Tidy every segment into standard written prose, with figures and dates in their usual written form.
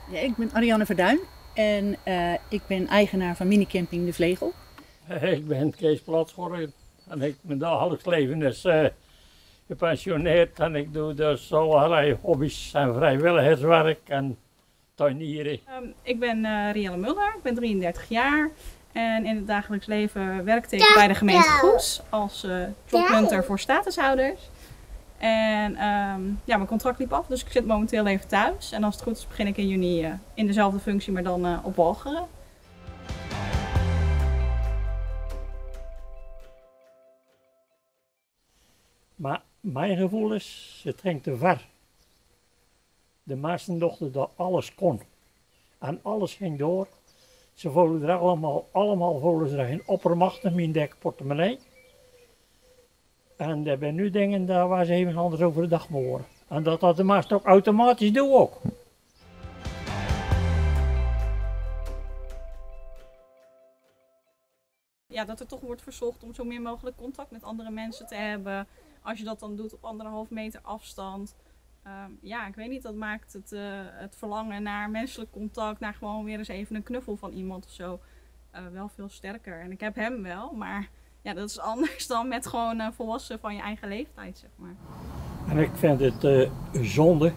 Ja, ik ben Ariane Verduin en ik ben eigenaar van minicamping De Vlegel. Ik ben Kees Platschorren en mijn dagelijks leven is gepensioneerd en ik doe dus allerlei hobby's en vrijwilligerswerk en tuinieren. Ik ben Rielle Muller, ik ben 33 jaar en in het dagelijks leven werkte ik bij de gemeente Goes als jobhunter voor statushouders. En ja, mijn contract liep af, dus ik zit momenteel even thuis. En als het goed is begin ik in juni in dezelfde functie, maar dan op Walcheren. Maar mijn gevoel is, het ging te ver. De mensen dachten dat alles kon. En alles ging door. Ze voelden er allemaal voelden ze er geen oppermacht in mijn dikke portemonnee. En er zijn nu dingen daar waar ze even anders over de dag mogen. En dat de meesten ook automatisch doen ook. Ja, dat er toch wordt verzocht om zo min mogelijk contact met andere mensen te hebben. Als je dat dan doet op 1,5 meter afstand. Ja, ik weet niet, dat maakt het verlangen naar menselijk contact, naar gewoon weer eens even een knuffel van iemand of zo, wel veel sterker. En ik heb hem wel, maar ja, dat is anders dan met gewoon volwassen van je eigen leeftijd, zeg maar. En ik vind het zonde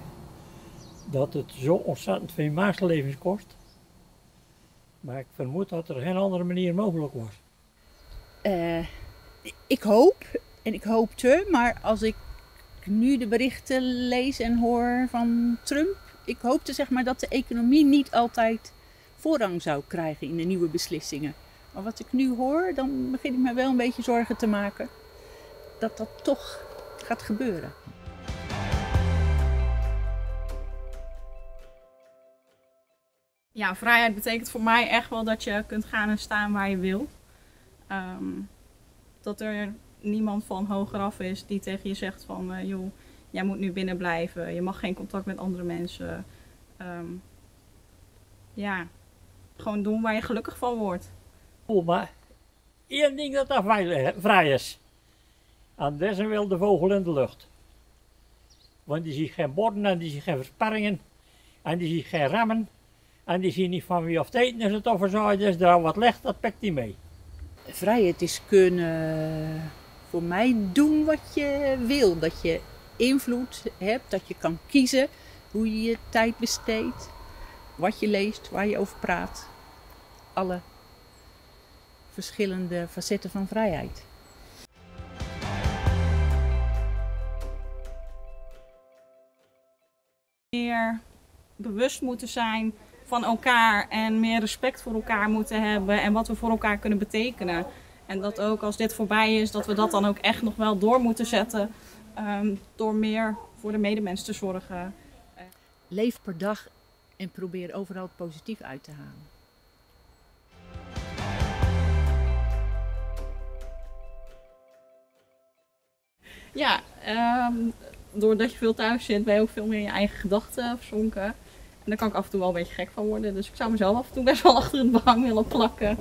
dat het zo ontzettend veel mensenlevens kost. Maar ik vermoed dat er geen andere manier mogelijk was. Ik hoop en ik hoopte, maar als ik nu de berichten lees en hoor van Trump, ik hoopte zeg maar dat de economie niet altijd voorrang zou krijgen in de nieuwe beslissingen. Maar wat ik nu hoor, dan begin ik me wel een beetje zorgen te maken dat dat toch gaat gebeuren. Ja, vrijheid betekent voor mij echt wel dat je kunt gaan en staan waar je wil. Dat er niemand van hogeraf is die tegen je zegt van joh, jij moet nu binnen blijven, je mag geen contact met andere mensen. Ja, gewoon doen waar je gelukkig van wordt. Maar één ding dat vrij is. En dat is een wilde vogel in de lucht. Want die ziet geen borden en die ziet geen versperringen. En die ziet geen remmen. En die ziet niet van wie of het eten is het of er zo is. Daar wat ligt, dat pikt hij mee. Vrijheid is kunnen voor mij doen wat je wil. Dat je invloed hebt, dat je kan kiezen hoe je je tijd besteedt. Wat je leest, waar je over praat. Alle verschillende facetten van vrijheid. Meer bewust moeten zijn van elkaar en meer respect voor elkaar moeten hebben en wat we voor elkaar kunnen betekenen. En dat ook als dit voorbij is, dat we dat dan ook echt nog wel door moeten zetten door meer voor de medemens te zorgen. Leef per dag en probeer overal het positief uit te halen. Ja, doordat je veel thuis zit ben je ook veel meer in je eigen gedachten verzonken. En daar kan ik af en toe wel een beetje gek van worden. Dus ik zou mezelf af en toe best wel achter het behang willen plakken.